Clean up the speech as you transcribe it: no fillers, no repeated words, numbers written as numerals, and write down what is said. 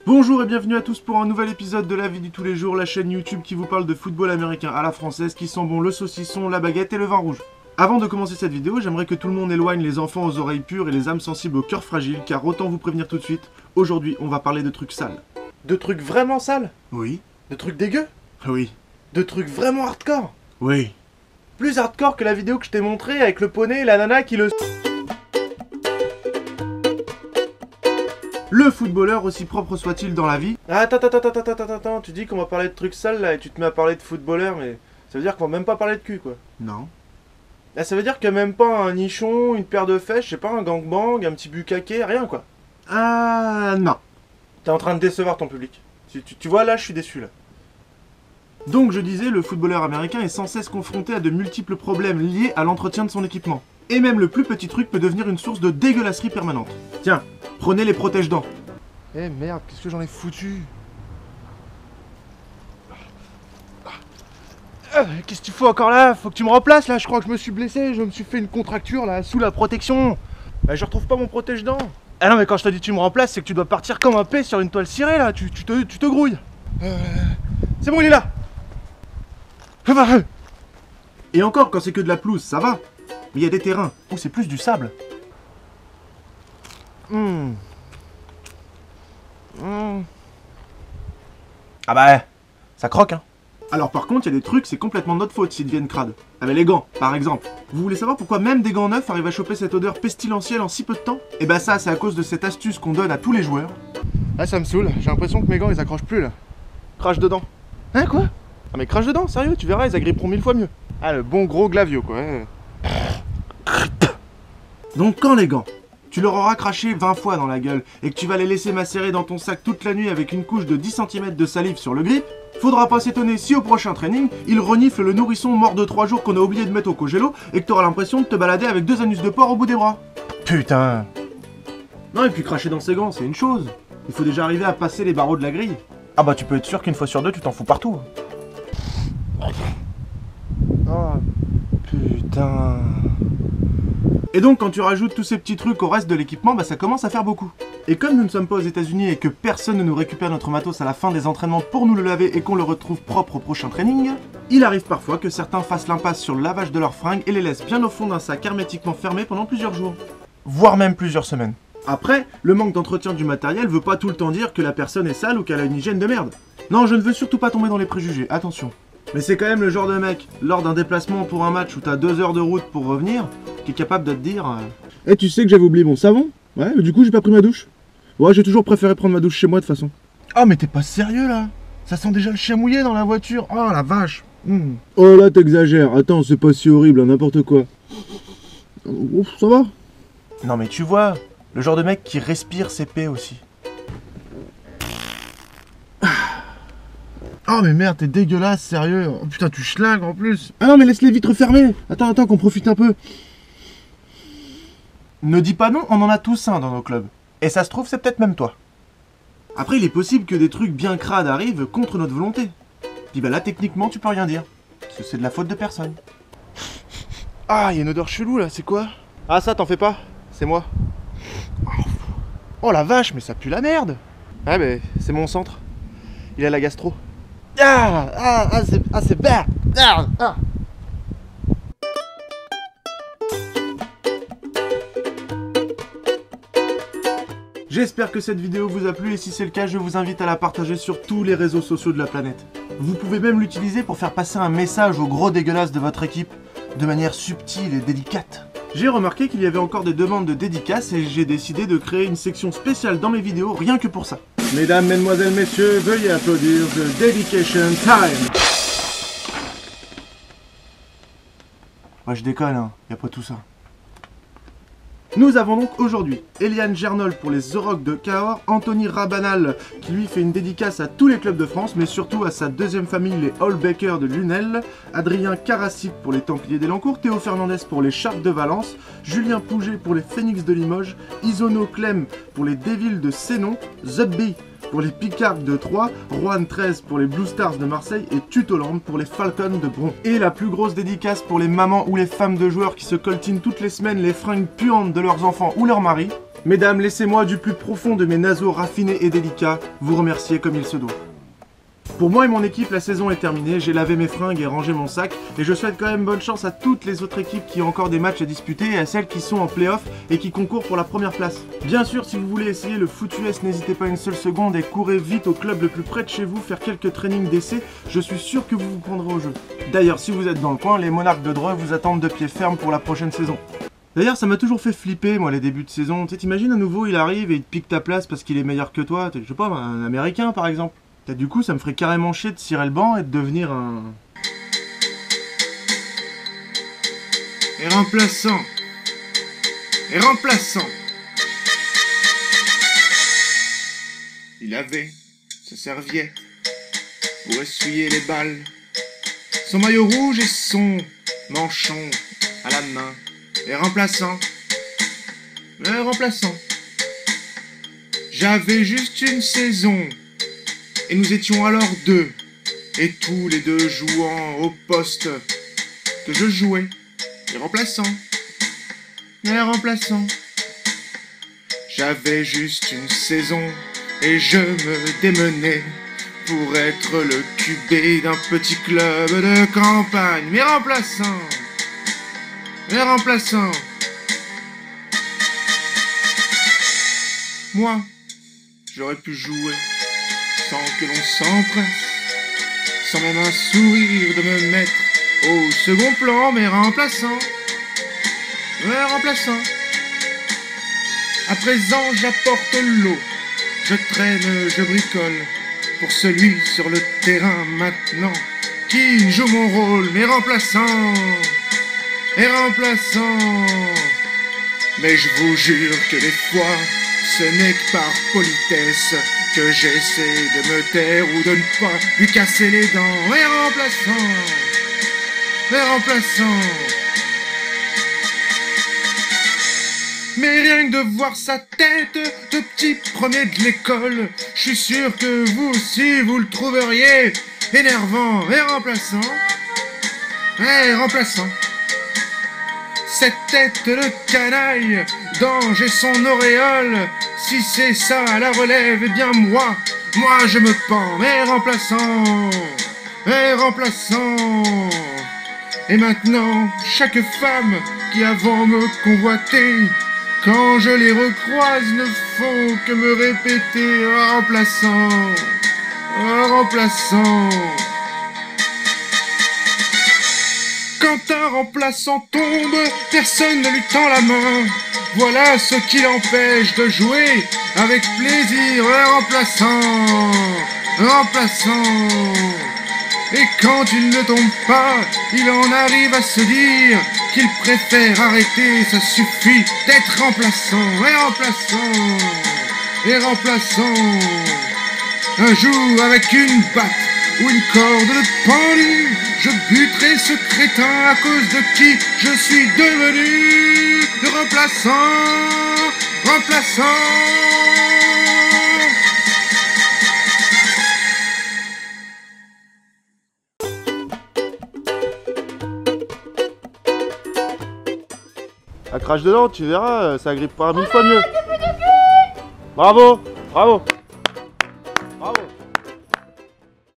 Bonjour et bienvenue à tous pour un nouvel épisode de La Vie du tous les jours, la chaîne YouTube qui vous parle de football américain à la française, qui sent bon le saucisson, la baguette et le vin rouge. Avant de commencer cette vidéo, j'aimerais que tout le monde éloigne les enfants aux oreilles pures et les âmes sensibles au cœur fragile, car autant vous prévenir tout de suite, aujourd'hui on va parler de trucs sales. De trucs vraiment sales? Oui. De trucs dégueux? Oui. De trucs vraiment hardcore? Oui. Plus hardcore que la vidéo que je t'ai montrée avec le poney et la nana qui le... Le footballeur, aussi propre soit-il dans la vie... Attends, tu dis qu'on va parler de trucs sales là et tu te mets à parler de footballeur, mais ça veut dire qu'on va même pas parler de cul quoi. Non. Là ça veut dire qu'il y a même pas un nichon, une paire de fesses, je sais pas, un gangbang, un petit bucaquet, rien quoi. Ah non. T'es en train de décevoir ton public. Tu vois là, je suis déçu là. Donc je disais, le footballeur américain est sans cesse confronté à de multiples problèmes liés à l'entretien de son équipement. Et même le plus petit truc peut devenir une source de dégueulasserie permanente. Tiens, prenez les protège-dents. Eh merde, qu'est-ce que j'en ai foutu? Qu'est-ce qu'il faut encore là? Faut que tu me remplaces là, je crois que je me suis blessé, je me suis fait une contracture là, sous la protection. Bah, je retrouve pas mon protège-dents. Ah non mais quand je te dis tu me remplaces, c'est que tu dois partir comme un P sur une toile cirée là, tu te grouilles. C'est bon, il est là. Et encore, quand c'est que de la pelouse, ça va. Mais il y a des terrains où c'est plus du sable. Ah bah, ça croque hein. Alors par contre, il y a des trucs, c'est complètement de notre faute s'ils deviennent crades. Avec les gants, par exemple. Vous voulez savoir pourquoi même des gants neufs arrivent à choper cette odeur pestilentielle en si peu de temps? Et bah ça, c'est à cause de cette astuce qu'on donne à tous les joueurs. Ah ça me saoule, j'ai l'impression que mes gants ils accrochent plus là. Crache dedans. Hein quoi? Ah mais crache dedans, sérieux, tu verras, ils agripperont 1000 fois mieux. Ah le bon gros glavio quoi. Donc quand les gants, tu leur auras craché 20 fois dans la gueule et que tu vas les laisser macérer dans ton sac toute la nuit avec une couche de 10 cm de salive sur le grip, faudra pas s'étonner si au prochain training, ils reniflent le nourrisson mort de 3 jours qu'on a oublié de mettre au congélo et que t'auras l'impression de te balader avec 2 anus de porc au bout des bras. Putain. Non, et puis cracher dans ses gants, c'est une chose. Il faut déjà arriver à passer les barreaux de la grille. Ah bah tu peux être sûr qu'une fois sur deux tu t'en fous partout. Oh putain. Et donc quand tu rajoutes tous ces petits trucs au reste de l'équipement, bah ça commence à faire beaucoup. Et comme nous ne sommes pas aux États-Unis et que personne ne nous récupère notre matos à la fin des entraînements pour nous le laver et qu'on le retrouve propre au prochain training, il arrive parfois que certains fassent l'impasse sur le lavage de leurs fringues et les laissent bien au fond d'un sac hermétiquement fermé pendant plusieurs jours. Voire même plusieurs semaines. Après, le manque d'entretien du matériel veut pas tout le temps dire que la personne est sale ou qu'elle a une hygiène de merde. Non, je ne veux surtout pas tomber dans les préjugés, attention. Mais c'est quand même le genre de mec, lors d'un déplacement pour un match où t'as 2 heures de route pour revenir, qui est capable de te dire Eh, tu sais que j'avais oublié mon savon? Ouais, mais du coup j'ai pas pris ma douche. Ouais, j'ai toujours préféré prendre ma douche chez moi de toute façon. Oh mais t'es pas sérieux là? Ça sent déjà le chien mouillé dans la voiture. Oh la vache. Oh là, t'exagères. Attends, c'est pas si horrible, hein, n'importe quoi. Ouf, ça va? Non mais tu vois, le genre de mec qui respire ses paix aussi. Oh mais merde, t'es dégueulasse, sérieux. Oh, putain, tu schlingues en plus. Ah non, mais laisse les vitres fermées. Attends, qu'on profite un peu. Ne dis pas non, on en a tous un dans nos clubs. Et ça se trouve, c'est peut-être même toi. Après, il est possible que des trucs bien crades arrivent contre notre volonté. Puis bah là, techniquement, tu peux rien dire. Parce que c'est de la faute de personne. Ah, il y a une odeur chelou là, c'est quoi? Ah ça, t'en fais pas, c'est moi. Oh la vache, mais ça pue la merde. Ah mais c'est mon centre. Il a la gastro. C'est bad. J'espère que cette vidéo vous a plu et si c'est le cas, je vous invite à la partager sur tous les réseaux sociaux de la planète. Vous pouvez même l'utiliser pour faire passer un message au gros dégueulasse de votre équipe, de manière subtile et délicate. J'ai remarqué qu'il y avait encore des demandes de dédicaces et j'ai décidé de créer une section spéciale dans mes vidéos rien que pour ça. Mesdames, mesdemoiselles, messieurs, veuillez applaudir The Dedication Time. Ouais, je déconne, hein, y a pas tout ça. Nous avons donc aujourd'hui Eliane Gernol pour les The Rock de Cahors, Anthony Rabanal qui lui fait une dédicace à tous les clubs de France, mais surtout à sa deuxième famille, les Hallbaker de Lunel, Adrien Carassic pour les Templiers d'Elancourt, Théo Fernandez pour les Sharks de Valence, Julien Pouget pour les Phoenix de Limoges, Isono Clem pour les Devils de Sénon, Zubby pour les Picards de Troyes, Juan 13 pour les Blue Stars de Marseille et Tutoland pour les Falcons de Bron. Et la plus grosse dédicace pour les mamans ou les femmes de joueurs qui se coltinent toutes les semaines les fringues puantes de leurs enfants ou leurs maris, Mesdames, laissez-moi du plus profond de mes naseaux raffinés et délicats vous remercier comme il se doit. Pour moi et mon équipe, la saison est terminée, j'ai lavé mes fringues et rangé mon sac, et je souhaite quand même bonne chance à toutes les autres équipes qui ont encore des matchs à disputer et à celles qui sont en play-off et qui concourent pour la première place. Bien sûr, si vous voulez essayer le foot US, n'hésitez pas une seule seconde et courez vite au club le plus près de chez vous faire quelques trainings d'essai, je suis sûr que vous vous prendrez au jeu. D'ailleurs, si vous êtes dans le coin, les Monarques de Dreux vous attendent de pied ferme pour la prochaine saison. D'ailleurs, ça m'a toujours fait flipper, moi, les débuts de saison. Tu sais, t'imagines à nouveau, il arrive et il te pique ta place parce qu'il est meilleur que toi, je sais pas, un Américain par exemple. Du coup, ça me ferait carrément chier de cirer le banc et de devenir un... Et remplaçant. Et remplaçant. Il avait sa serviette pour essuyer les balles, son maillot rouge et son manchon à la main. Et remplaçant. Et remplaçant. J'avais juste une saison. Et nous étions alors deux, et tous les deux jouant au poste que je jouais, les remplaçants, les remplaçants. J'avais juste une saison, et je me démenais pour être le QB d'un petit club de campagne. Mes remplaçants, les remplaçants. Moi, j'aurais pu jouer sans que l'on s'empresse, sans même un sourire de me mettre au second plan, mes remplaçants, mes remplaçants. À présent j'apporte l'eau, je traîne, je bricole, pour celui sur le terrain maintenant, qui joue mon rôle, mes remplaçants, mes remplaçants. Mais je vous jure que des fois, ce n'est que par politesse que j'essaie de me taire ou de ne pas lui casser les dents. Mes remplaçants, mes remplaçants. Mais rien que de voir sa tête de petit premier de l'école, je suis sûr que vous aussi vous le trouveriez énervant. Mes remplaçants, mes remplaçants. Cette tête de canaille, d'ange et son auréole, si c'est ça à la relève, eh bien moi je me pends, mes remplaçants, mes remplaçants. Et maintenant, chaque femme qui avant me convoitait, quand je les recroise, ne font que me répéter remplaçant, remplaçant. Quand un remplaçant tombe, personne ne lui tend la main. Voilà ce qui l'empêche de jouer avec plaisir. Remplaçant, remplaçant. Et quand il ne tombe pas, il en arrive à se dire qu'il préfère arrêter. Ça suffit d'être remplaçant, et remplaçant, et remplaçant. Un jour avec une batte ou une corde de pendu, je buterai ce crétin à cause de qui je suis devenu. Le remplaçant, remplaçant. Ah, crache dedans, tu verras, ça agrippe par 1000 fois mieux. Bravo, bravo.